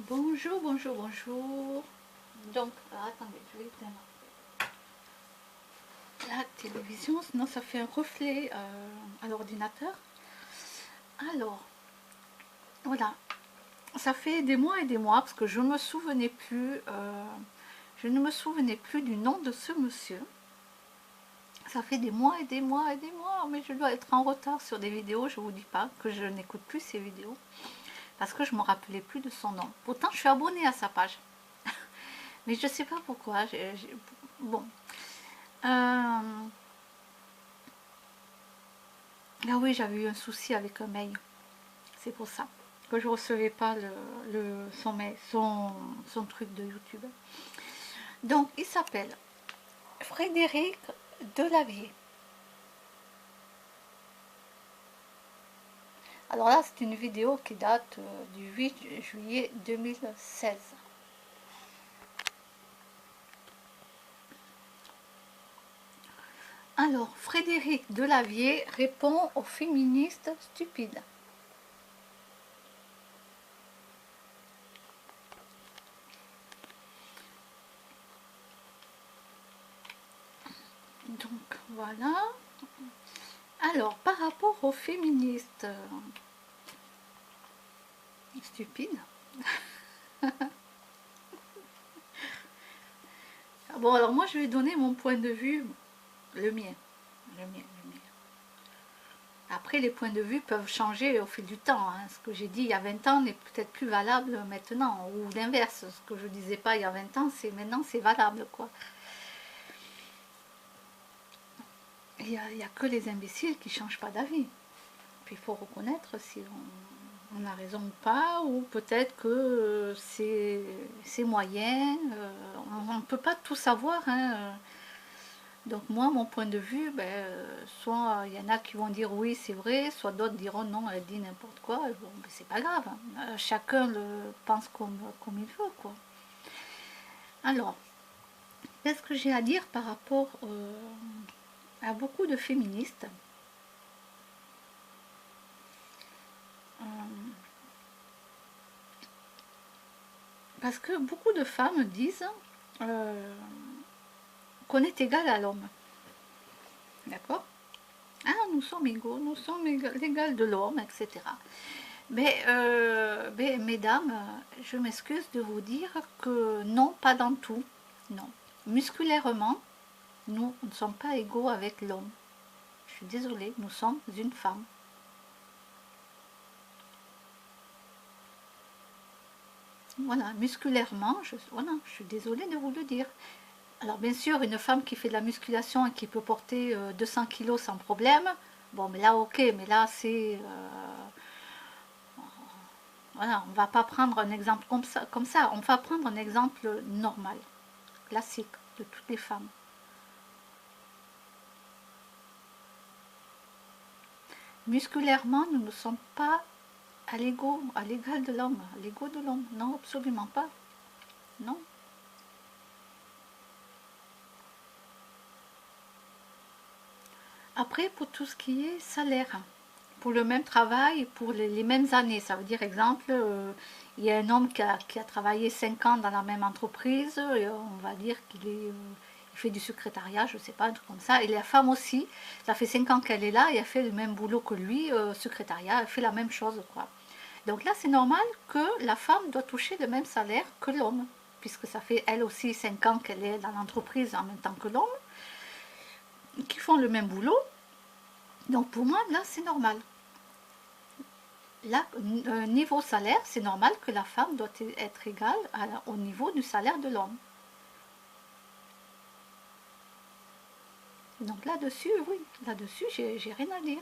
Bonjour, bonjour, bonjour. Donc, attendez, je vais éteindre la télévision, sinon ça fait un reflet à l'ordinateur. Alors, voilà, ça fait des mois et des mois parce que je me souvenais plus, je ne me souvenais plus du nom de ce monsieur. Ça fait des mois et des mois et des mois, mais je dois être en retard sur des vidéos. Je vous dis pas que je n'écoute plus ces vidéos parce que je me rappelais plus de son nom. Pourtant, je suis abonnée à sa page, mais je sais pas pourquoi. Bon. Ah oui, j'avais eu un souci avec un mail. C'est pour ça que je recevais pas son, mail, son truc de YouTube. Donc, il s'appelle Frédéric Delavier. Alors là, c'est une vidéo qui date du 8 juillet 2016. Alors, Frédéric Delavier répond aux féministes stupides. Donc, voilà. Alors, par rapport aux féministes stupides, bon, alors moi, je vais donner mon point de vue, le mien. Le mien. Après, les points de vue peuvent changer au fil du temps. Hein. Ce que j'ai dit il y a 20 ans n'est peut-être plus valable maintenant. Ou l'inverse, ce que je ne disais pas il y a 20 ans, c'est maintenant c'est valable. Quoi. Il n'y a que les imbéciles qui ne changent pas d'avis. Puis il faut reconnaître si on a raison ou pas, ou peut-être que c'est moyen. On ne peut pas tout savoir. Hein. Donc moi, mon point de vue, soit il y en a qui vont dire oui, c'est vrai, soit d'autres diront non, elle dit n'importe quoi. Bon, ben, c'est pas grave. Chacun le pense comme il veut, quoi. Alors, qu'est-ce que j'ai à dire par rapport à beaucoup de féministes Parce que beaucoup de femmes disent qu'on est égal à l'homme. D'accord? Ah, nous sommes égaux, nous sommes l'égal de l'homme, etc. Mais mesdames, je m'excuse de vous dire que non, pas dans tout. Non. Musculairement, nous ne sommes pas égaux avec l'homme. Je suis désolée, nous sommes une femme. Voilà, musculairement, voilà, je suis désolée de vous le dire. Alors bien sûr, une femme qui fait de la musculation et qui peut porter 200 kilos sans problème, bon, mais là, ok, mais là, c'est... voilà, on ne va pas prendre un exemple comme ça, on va prendre un exemple normal, classique, de toutes les femmes. Musculairement, nous ne sommes pas à l'égal de l'homme, à l'ego de l'homme. Non, absolument pas. Non. Après, pour tout ce qui est salaire, pour le même travail, pour les mêmes années, ça veut dire, exemple, il y a un homme qui a travaillé 5 ans dans la même entreprise, et on va dire il fait du secrétariat, je ne sais pas, un truc comme ça, et la femme aussi, ça fait 5 ans qu'elle est là, et elle fait le même boulot que lui, secrétariat, elle fait la même chose, quoi. Donc là, c'est normal que la femme doit toucher le même salaire que l'homme, puisque ça fait elle aussi 5 ans qu'elle est dans l'entreprise en même temps que l'homme, qui font le même boulot. Donc pour moi, là, c'est normal. Là, niveau salaire, c'est normal que la femme doit être égale au niveau du salaire de l'homme. Donc là-dessus, oui, là-dessus, j'ai rien à dire.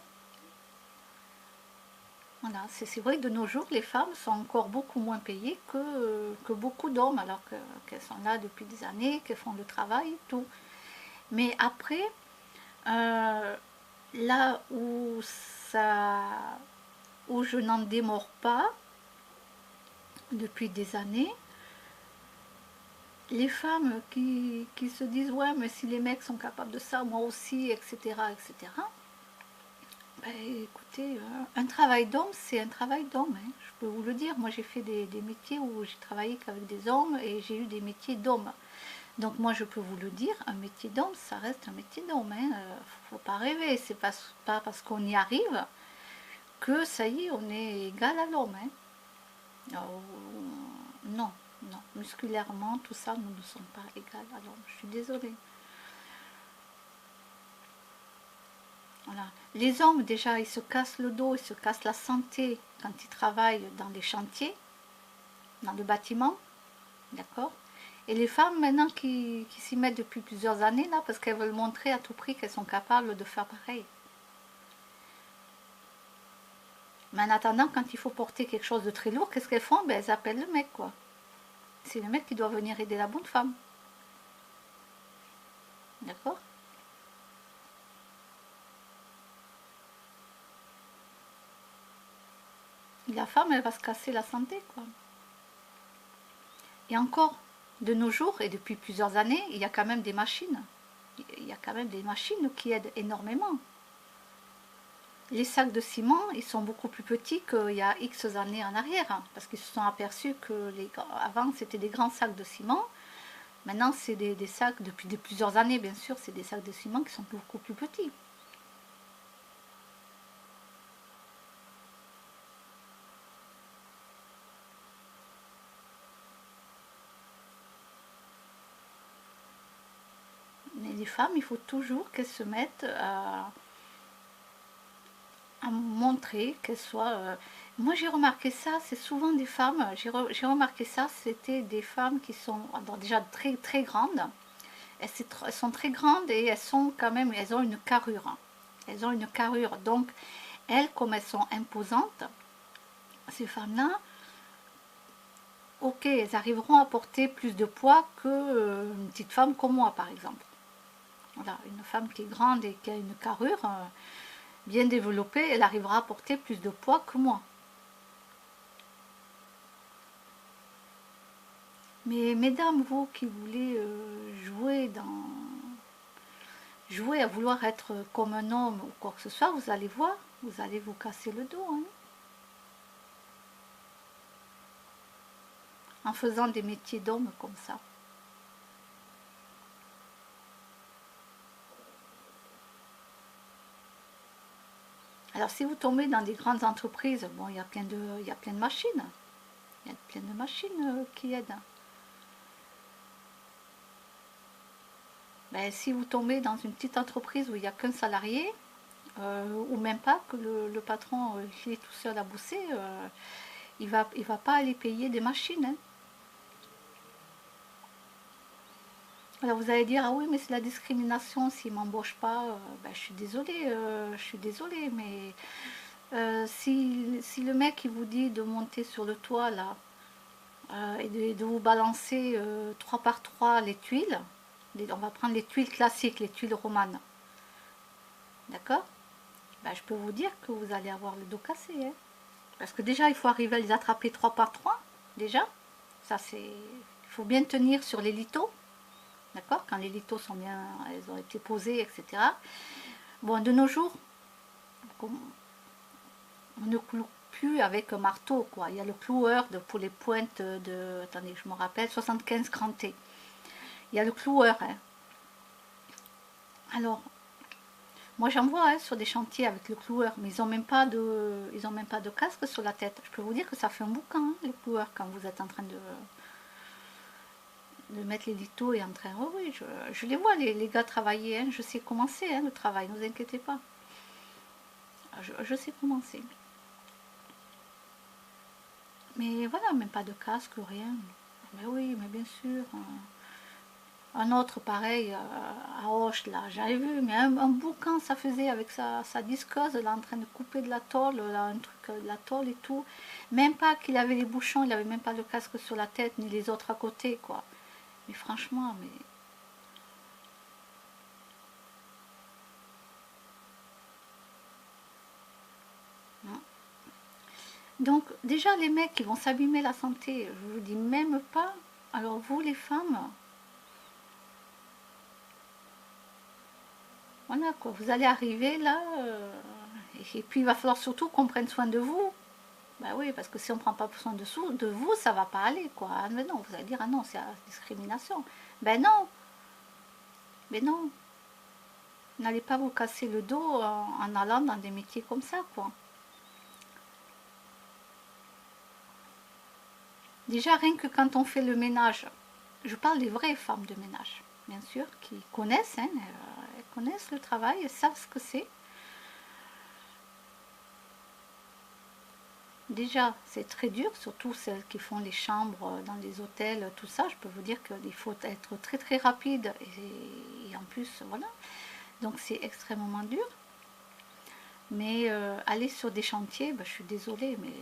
Voilà, c'est vrai que de nos jours, les femmes sont encore beaucoup moins payées que beaucoup d'hommes, alors qu'elles sont là depuis des années, qu'elles font le travail et tout. Mais après, là où je n'en démords pas depuis des années, les femmes qui se disent ouais mais si les mecs sont capables de ça, moi aussi, etc., etc. Ben, écoutez, un travail d'homme, c'est un travail d'homme, hein, je peux vous le dire. Moi, j'ai fait des métiers où j'ai travaillé qu'avec des hommes et j'ai eu des métiers d'hommes. Donc moi, je peux vous le dire, un métier d'homme, ça reste un métier d'homme. Hein. Faut pas rêver, c'est pas parce qu'on y arrive que ça y est, on est égal à l'homme. Hein. Non, non, musculairement, tout ça, nous ne sommes pas égal à l'homme. Je suis désolée. Voilà. Les hommes, déjà, ils se cassent le dos, ils se cassent la santé quand ils travaillent dans les chantiers, dans le bâtiment, d'accord. Et les femmes, maintenant, qui s'y mettent depuis plusieurs années, là, parce qu'elles veulent montrer à tout prix qu'elles sont capables de faire pareil. Mais en attendant, quand il faut porter quelque chose de très lourd, qu'est-ce qu'elles font? Ben, elles appellent le mec, quoi. C'est le mec qui doit venir aider la bonne femme. D'accord. Et la femme, elle va se casser la santé, quoi. Et encore, de nos jours, et depuis plusieurs années, il y a quand même des machines. Il y a quand même des machines qui aident énormément. Les sacs de ciment, ils sont beaucoup plus petits qu'il y a X années en arrière, hein, parce qu'ils se sont aperçus que avant, c'était des grands sacs de ciment. Maintenant, c'est des sacs, depuis plusieurs années, bien sûr, c'est des sacs de ciment qui sont beaucoup plus petits. Mais les femmes, il faut toujours qu'elles se mettent à montrer qu'elles soient... Moi, j'ai remarqué ça, c'est souvent des femmes, j'ai remarqué ça, c'était des femmes qui sont déjà très, très grandes. Elles sont très grandes et elles sont quand même, elles ont une carrure. Hein. Elles ont une carrure. Donc, elles, comme elles sont imposantes, ces femmes-là, ok, elles arriveront à porter plus de poids que une petite femme comme moi, par exemple. Voilà, une femme qui est grande et qui a une carrure bien développée, elle arrivera à porter plus de poids que moi. Mais mesdames, vous qui voulez jouer à vouloir être comme un homme ou quoi que ce soit, vous allez voir, vous allez vous casser le dos. Hein, en faisant des métiers d'hommes comme ça. Alors si vous tombez dans des grandes entreprises, bon, il y a plein de machines. Il y a plein de machines qui aident. Ben, si vous tombez dans une petite entreprise où il n'y a qu'un salarié, ou même pas, que le patron il est tout seul à bosser, il va pas aller payer des machines. Hein. Alors vous allez dire, ah oui, mais c'est la discrimination s'il ne m'embauche pas. Ben, je suis désolée, mais si le mec il vous dit de monter sur le toit là, et de vous balancer 3 par 3 les tuiles, on va prendre les tuiles classiques, les tuiles romanes, d'accord. Ben, je peux vous dire que vous allez avoir le dos cassé. Hein. Parce que déjà, il faut arriver à les attraper 3 par 3 déjà. Ça, c'est... Il faut bien tenir sur les litos. D'accord. Quand les litos sont bien... Elles ont été posées, etc. Bon, de nos jours, on ne cloue plus avec un marteau, quoi. Il y a le cloueur pour les pointes de... Attendez, je me rappelle, 75 grand T. Il y a le cloueur. Hein. Alors, moi j'en vois hein, sur des chantiers avec le cloueur, mais ils n'ont même pas de casque sur la tête. Je peux vous dire que ça fait un boucan, hein, le cloueur, quand vous êtes en train de mettre les litos et en train... Oh oui, je les vois, les gars travailler, hein, je sais comment c'est hein, le travail, ne vous inquiétez pas. Je sais comment c'est. Mais voilà, même pas de casque, rien. Mais oui, mais bien sûr. Un autre pareil à Auch, là, j'avais vu, mais un boucan ça faisait avec sa disqueuse, là, en train de couper de la tôle, là, un truc de la tôle et tout. Même pas qu'il avait les bouchons, il avait même pas le casque sur la tête, ni les autres à côté, quoi. Mais franchement, mais... Non. Donc, déjà, les mecs qui vont s'abîmer la santé, je vous dis même pas. Alors, vous, les femmes, voilà, quoi. Vous allez arriver là, Et puis il va falloir surtout qu'on prenne soin de vous. Ben oui, parce que si on ne prend pas soin de vous, ça va pas aller, quoi. Ah, mais non, vous allez dire, ah non, c'est la discrimination. Ben non, mais non. N'allez pas vous casser le dos en allant dans des métiers comme ça, quoi. Déjà, rien que quand on fait le ménage, je parle des vraies femmes de ménage, bien sûr, qui connaissent, hein, elles connaissent le travail, elles savent ce que c'est. Déjà, c'est très dur, surtout celles qui font les chambres dans les hôtels, tout ça. Je peux vous dire qu'il faut être très très rapide et en plus, voilà. Donc c'est extrêmement dur. Mais aller sur des chantiers, ben, je suis désolée, mais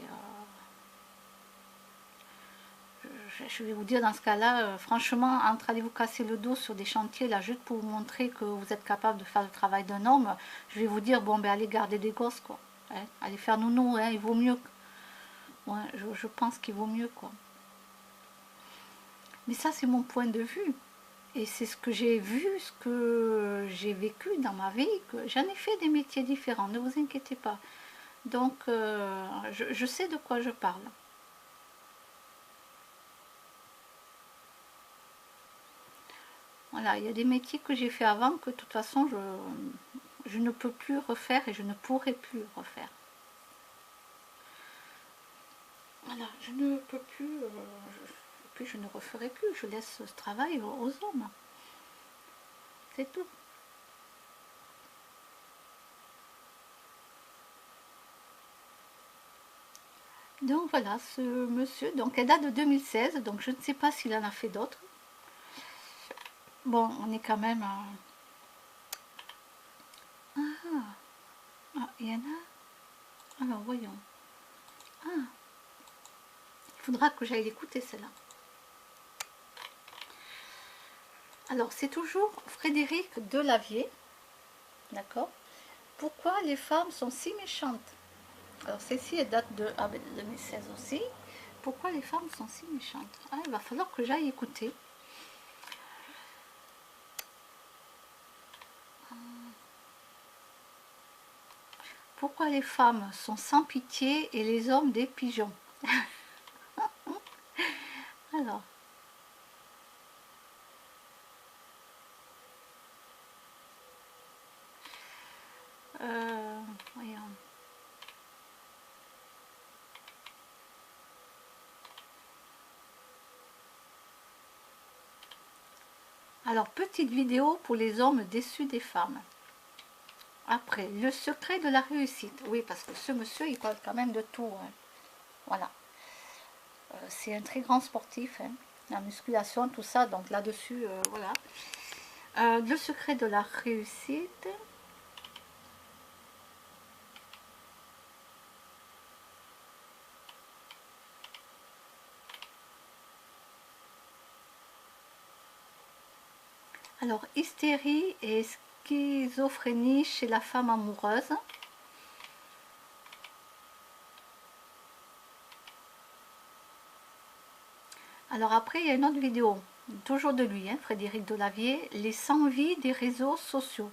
je vais vous dire dans ce cas-là, franchement, entre aller vous casser le dos sur des chantiers, là, juste pour vous montrer que vous êtes capable de faire le travail d'un homme, je vais vous dire, bon, ben allez garder des gosses, quoi. Hein, allez faire nounou, hein, il vaut mieux. Ouais, je pense qu'il vaut mieux, quoi. Mais ça, c'est mon point de vue. Et c'est ce que j'ai vu, ce que j'ai vécu dans ma vie. Que j'en ai fait des métiers différents, ne vous inquiétez pas. Donc, je sais de quoi je parle. Voilà, il y a des métiers que j'ai fait avant que de toute façon, je ne peux plus refaire et je ne pourrai plus refaire. Voilà, je ne peux plus, puis je ne referai plus. Je laisse ce travail aux hommes. C'est tout. Donc voilà, ce monsieur, donc elle date de 2016, donc je ne sais pas s'il en a fait d'autres. Bon, on est quand même à... Ah, il y en a. Alors, voyons. Ah, il faudra que j'aille l'écouter, celle-là. Alors, c'est toujours Frédéric Delavier. D'accord. Pourquoi les femmes sont si méchantes? Alors, celle-ci, elle date de 2016 aussi. Pourquoi les femmes sont si méchantes? Ah, il va falloir que j'aille écouter. Pourquoi les femmes sont sans pitié et les hommes des pigeons? Alors, voyons. Alors, petite vidéo pour les hommes déçus des femmes. Après, le secret de la réussite. Oui, parce que ce monsieur, il parle quand même de tout. Hein. Voilà. C'est un très grand sportif. Hein. La musculation, tout ça. Donc là-dessus, voilà. Le secret de la réussite. Alors, hystérie et schizophrénie chez la femme amoureuse. Alors après, il y a une autre vidéo, toujours de lui, hein, Frédéric Delavier, les 100 vies des réseaux sociaux.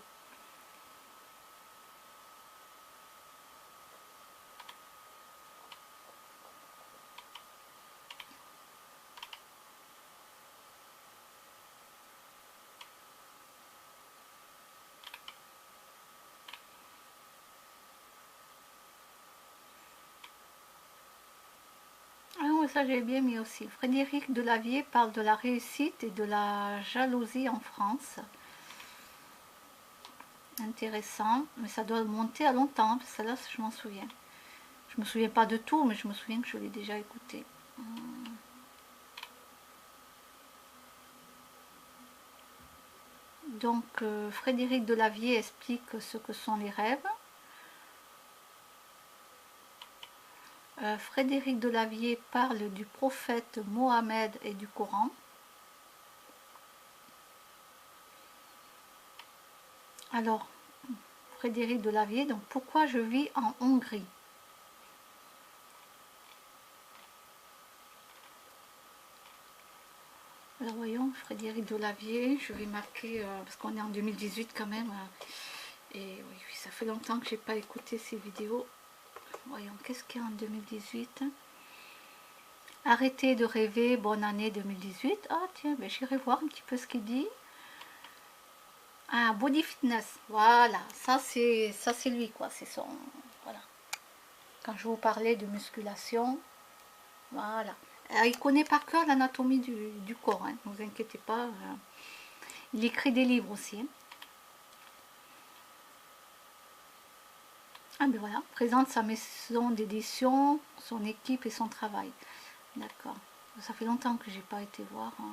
Ah oui, ça j'ai bien mis aussi. Frédéric Delavier parle de la réussite et de la jalousie en France. Intéressant, mais ça doit monter à longtemps, parce que là je m'en souviens. Je me souviens pas de tout, mais je me souviens que je l'ai déjà écouté. Donc Frédéric Delavier explique ce que sont les rêves. Frédéric Delavier parle du prophète Mohammed et du Coran. Alors, Frédéric Delavier, donc pourquoi je vis en Hongrie? Alors voyons, Frédéric Delavier, je vais marquer, parce qu'on est en 2018 quand même, Et oui, oui, ça fait longtemps que j'ai pas écouté ces vidéos. Voyons, qu'est-ce qu'il y a en 2018? Arrêtez de rêver, bonne année 2018. Ah tiens, ben, j'irai voir un petit peu ce qu'il dit. Ah, body fitness, voilà, ça c'est lui quoi, c'est son, voilà. Quand je vous parlais de musculation, voilà. Il connaît par cœur l'anatomie du corps, hein, ne vous inquiétez pas. Il écrit des livres aussi. Hein. Ah ben voilà, présente sa maison d'édition, son équipe et son travail. D'accord. Ça fait longtemps que j'ai pas été voir. Hein.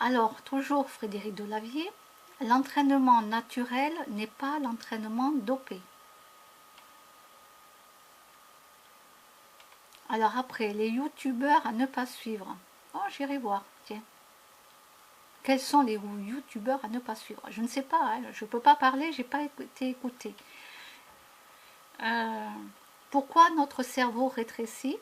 Alors, toujours Frédéric Delavier, l'entraînement naturel n'est pas l'entraînement dopé. Alors après, les youtubeurs à ne pas suivre. Oh, j'irai voir, tiens. Quels sont les youtubeurs à ne pas suivre? Je ne sais pas, hein, je ne peux pas parler, j'ai pas été écouté. Pourquoi notre cerveau rétrécit?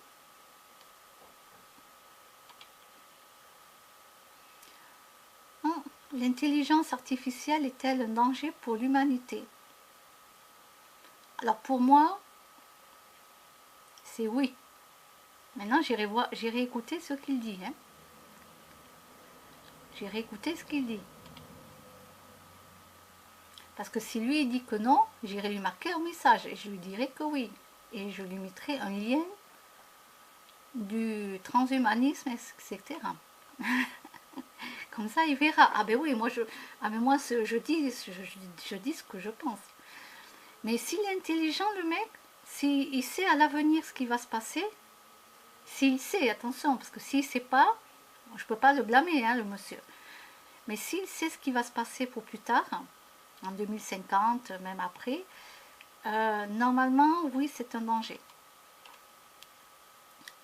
L'intelligence artificielle est-elle un danger pour l'humanité? Alors pour moi, c'est oui. Maintenant, j'irai écouter ce qu'il dit. Hein. J'irai écouter ce qu'il dit. Parce que si lui il dit que non, j'irai lui marquer un message et je lui dirai que oui. Et je lui mettrai un lien du transhumanisme, etc. Comme ça, il verra. Ah ben oui, moi je dis ce que je pense. Mais s'il est intelligent, le mec, s'il sait à l'avenir ce qui va se passer, s'il sait, attention, parce que s'il ne sait pas, je ne peux pas le blâmer, hein, le monsieur. Mais s'il sait ce qui va se passer pour plus tard, en 2050, même après, normalement, oui, c'est un danger.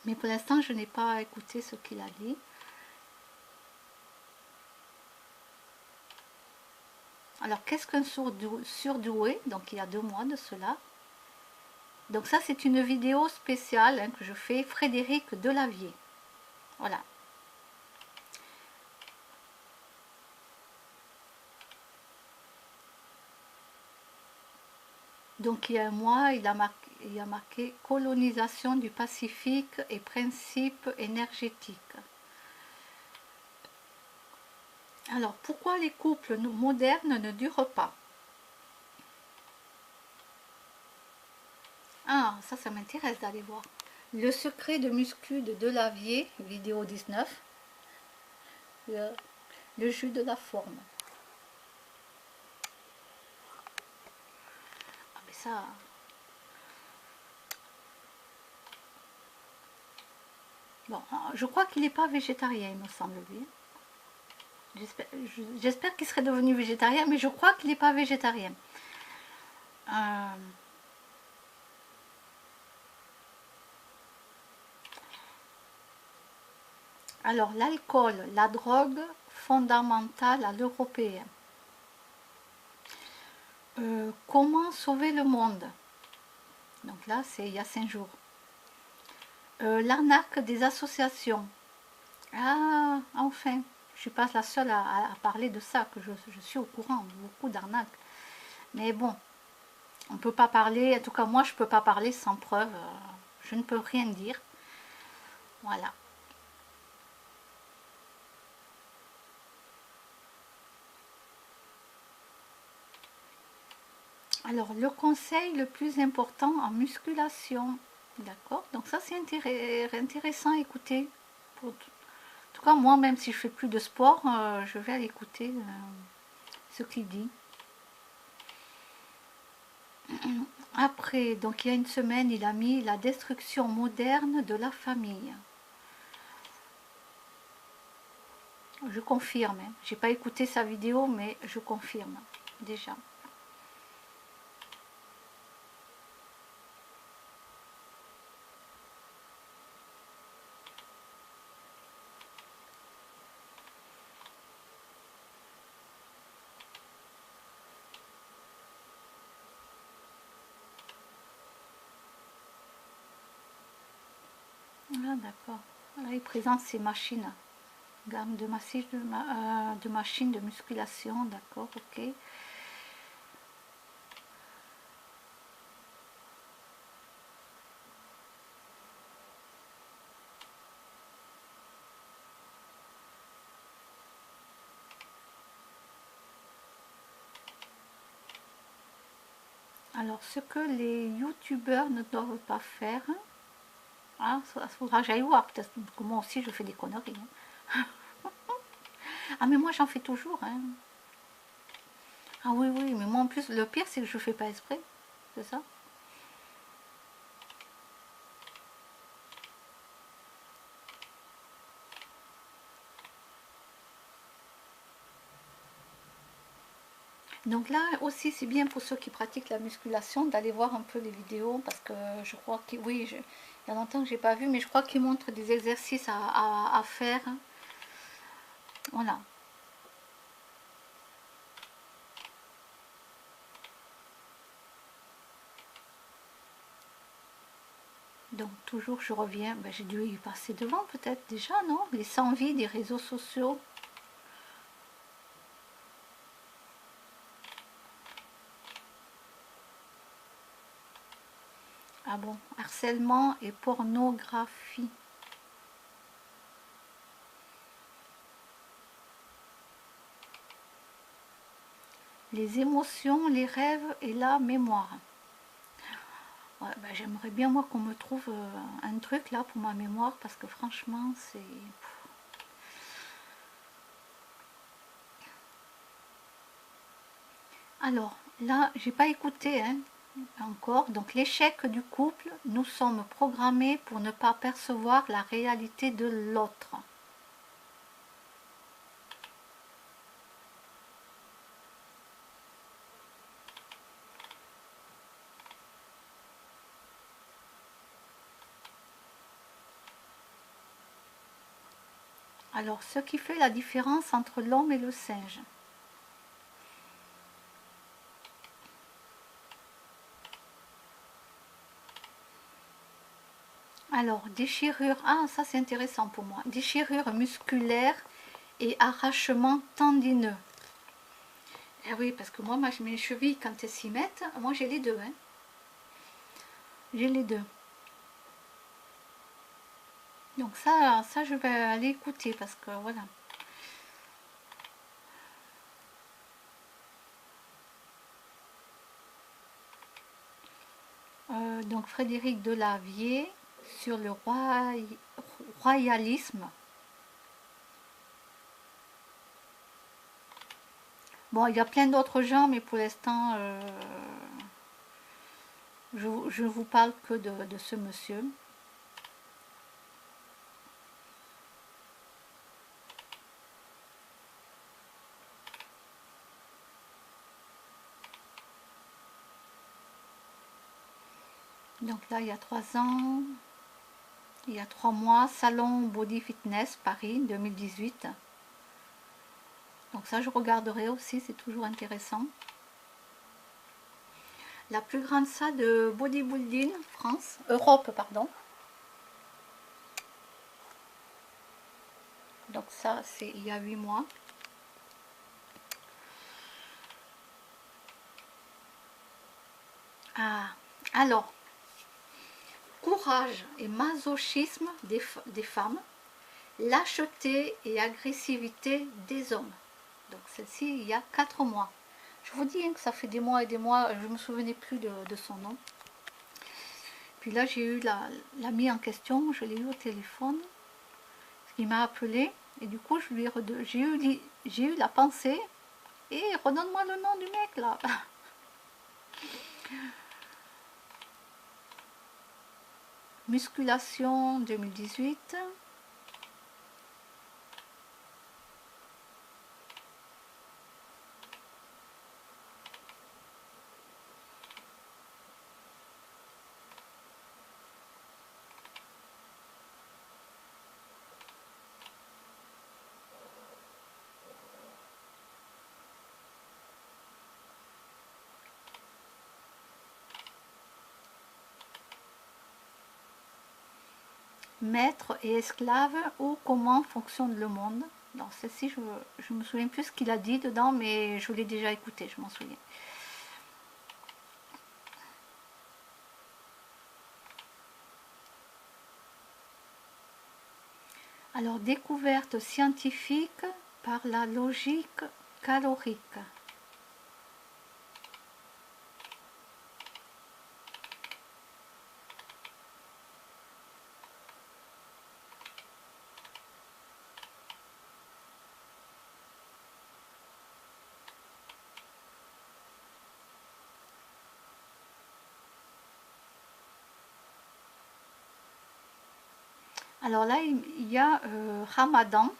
Mais pour l'instant, je n'ai pas écouté ce qu'il a dit. Alors, qu'est-ce qu'un surdoué? Donc, il y a 2 mois de cela. Donc, ça, c'est une vidéo spéciale hein, que je fais, Frédéric Delavier. Voilà. Donc, il y a un mois, il a marqué colonisation du Pacifique et principes énergétiques. Alors, pourquoi les couples modernes ne durent pas? Ah, ça m'intéresse d'aller voir. Le secret de muscu de Delavier, vidéo 19. Le jus de la forme. Ah, mais ça... Bon, je crois qu'il n'est pas végétarien, il me semble, lui. J'espère qu'il serait devenu végétarien, mais je crois qu'il n'est pas végétarien. Alors, l'alcool, la drogue fondamentale à l'européen. Comment sauver le monde? Donc là, c'est il y a 5 jours. L'arnaque des associations. Ah, enfin, je ne suis pas la seule à parler de ça, que je suis au courant de beaucoup d'arnaques. Mais bon, on ne peut pas parler, en tout cas moi je ne peux pas parler sans preuve, je ne peux rien dire. Voilà. Alors, le conseil le plus important en musculation. D'accord? Donc ça, c'est intéressant à écouter. En tout cas, moi, même si je fais plus de sport, je vais aller écouter ce qu'il dit. Après, donc il y a une semaine, il a mis la destruction moderne de la famille. Je confirme. Hein. J'ai pas écouté sa vidéo, mais je confirme déjà. Ah, d'accord. Là, il présente ses machines. Gamme de massif de machines de musculation, d'accord, ok. Alors, ce que les youtubeurs ne doivent pas faire, ah, ça faudra que j'aille voir, peut-être que moi aussi je fais des conneries. Hein. Ah, mais moi j'en fais toujours. Hein. Ah oui, oui, mais moi en plus, le pire c'est que je fais pas exprès, c'est ça. Donc là aussi c'est bien pour ceux qui pratiquent la musculation d'aller voir un peu les vidéos parce que je crois que oui, il y a longtemps que j'ai pas vu, mais je crois qu'ils montrent des exercices à faire. Voilà. Donc toujours je reviens, ben, j'ai dû y passer devant peut-être déjà, non? Les 100 vies des réseaux sociaux. Ah bon, harcèlement et pornographie. Les émotions, les rêves et la mémoire. Ouais, ben, j'aimerais bien moi qu'on me trouve un truc là pour ma mémoire parce que franchement c'est... Alors là j'ai pas écouté hein, encore. Donc l'échec du couple, nous sommes programmés pour ne pas percevoir la réalité de l'autre. Alors ce qui fait la différence entre l'homme et le singe. Alors, déchirure, ah ça c'est intéressant pour moi, déchirure musculaire et arrachement tendineux. Eh oui, parce que moi, mes chevilles, quand elles s'y mettent, moi j'ai les deux. Hein. J'ai les deux. Donc ça je vais aller écouter parce que voilà. Donc Frédéric Delavier sur le royalisme. Bon, il y a plein d'autres gens, mais pour l'instant, je ne vous parle que de ce monsieur. Donc là, il y a 3 ans, il y a 3 mois, Salon Body Fitness Paris 2018. Donc ça, je regarderai aussi, c'est toujours intéressant. La plus grande salle de bodybuilding France, Europe, pardon. Donc ça, c'est il y a 8 mois. Ah, alors, courage et masochisme des femmes, lâcheté et agressivité des hommes. Donc celle-ci, il y a 4 mois. Je vous dis hein, que ça fait des mois et des mois, je ne me souvenais plus de son nom. Puis là, j'ai eu l'ami en question, je l'ai eu au téléphone, il m'a appelé, et du coup, j'ai eu la pensée, et redonne-moi le nom du mec là. Musculation 2018. maître et esclave ou comment fonctionne le monde. Dans celle-ci, je me souviens plus ce qu'il a dit dedans, mais je l'ai déjà écouté, je m'en souviens. Alors, découverte scientifique par la logique calorique. Alors là, il y a Ramadan.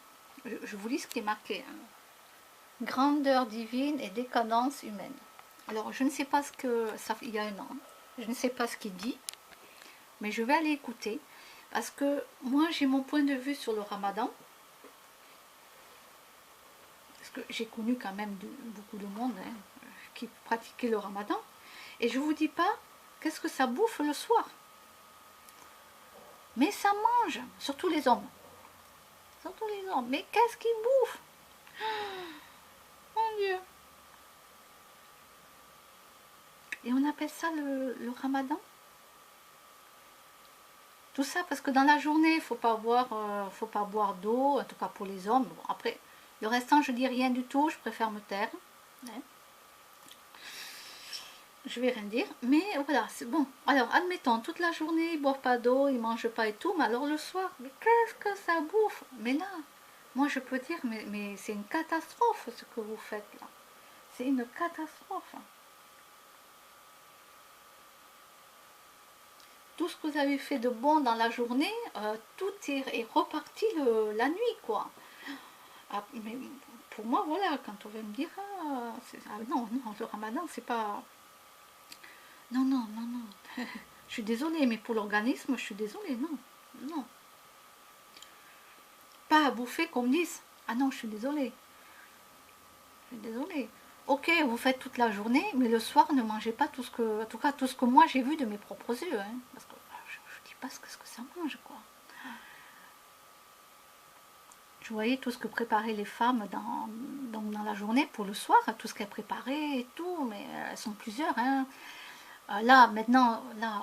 Je vous lis ce qui est marqué. Hein. Grandeur divine et décadence humaine. Alors, je ne sais pas ce que... ça, il y a un an. Je ne sais pas ce qu'il dit. Mais je vais aller écouter. Parce que moi, j'ai mon point de vue sur le Ramadan. Parce que j'ai connu quand même beaucoup de monde hein, qui pratiquait le Ramadan. Et je ne vous dis pas qu'est-ce que ça bouffe le soir. Mais ça mange, surtout les hommes. Surtout les hommes. Mais qu'est-ce qu'ils bouffent? Mon Dieu. Et on appelle ça le Ramadan. Tout ça parce que dans la journée, il ne faut pas boire d'eau, en tout cas pour les hommes. Bon, après, le restant, je dis rien du tout, je préfère me taire. Hein. Je vais rien dire, mais voilà, c'est bon. Alors, admettons, toute la journée, ils ne boivent pas d'eau, ils ne mangent pas et tout, mais alors le soir, mais qu'est-ce que ça bouffe? Mais là, moi je peux dire, mais c'est une catastrophe ce que vous faites là. C'est une catastrophe. Tout ce que vous avez fait de bon dans la journée, tout est reparti la nuit, quoi. Ah, mais pour moi, voilà, quand on va me dire, non, non, le ramadan, c'est pas... Non, non, non, non. Je suis désolée, mais pour l'organisme, je suis désolée, non, non. Pas à bouffer qu'on me dise, ah non, je suis désolée. Je suis désolée. Ok, vous faites toute la journée, mais le soir, ne mangez pas tout ce que... En tout cas, tout ce que moi, j'ai vu de mes propres yeux, hein, parce que je ne dis pas ce que ça mange, quoi. Je voyais tout ce que préparaient les femmes dans la journée pour le soir, tout ce qu'elles préparaient et tout, mais elles sont plusieurs. Hein. Là, maintenant, là,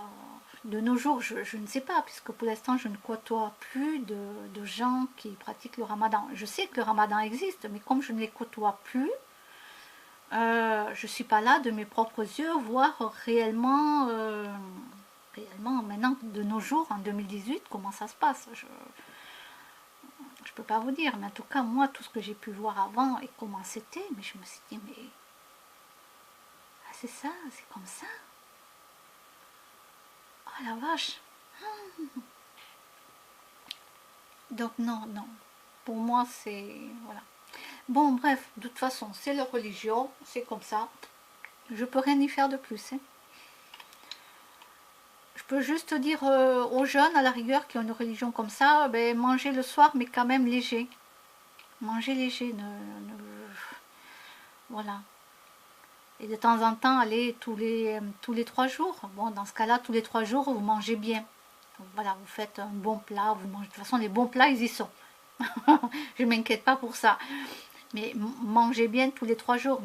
de nos jours, je ne sais pas, puisque pour l'instant, je ne côtoie plus de gens qui pratiquent le ramadan. Je sais que le ramadan existe, mais comme je ne les côtoie plus, je ne suis pas là de mes propres yeux, voir réellement, réellement maintenant, de nos jours, en 2018, comment ça se passe. Je peux pas vous dire, mais en tout cas, moi, tout ce que j'ai pu voir avant et comment c'était, mais je me suis dit, mais c'est ça, c'est comme ça. Oh la vache. Donc non, non. Pour moi, c'est... Voilà. Bon, bref, de toute façon, c'est leur religion, c'est comme ça. Je peux rien y faire de plus. Hein. Je peux juste dire aux jeunes, à la rigueur, qui ont une religion comme ça, ben, manger le soir, mais quand même léger. Manger léger, voilà. Et de temps en temps, aller tous les 3 jours. Bon, dans ce cas-là, tous les 3 jours, vous mangez bien. Donc, voilà, vous faites un bon plat. Vous mangez. De toute façon, les bons plats, ils y sont. Je ne m'inquiète pas pour ça. Mais mangez bien tous les 3 jours.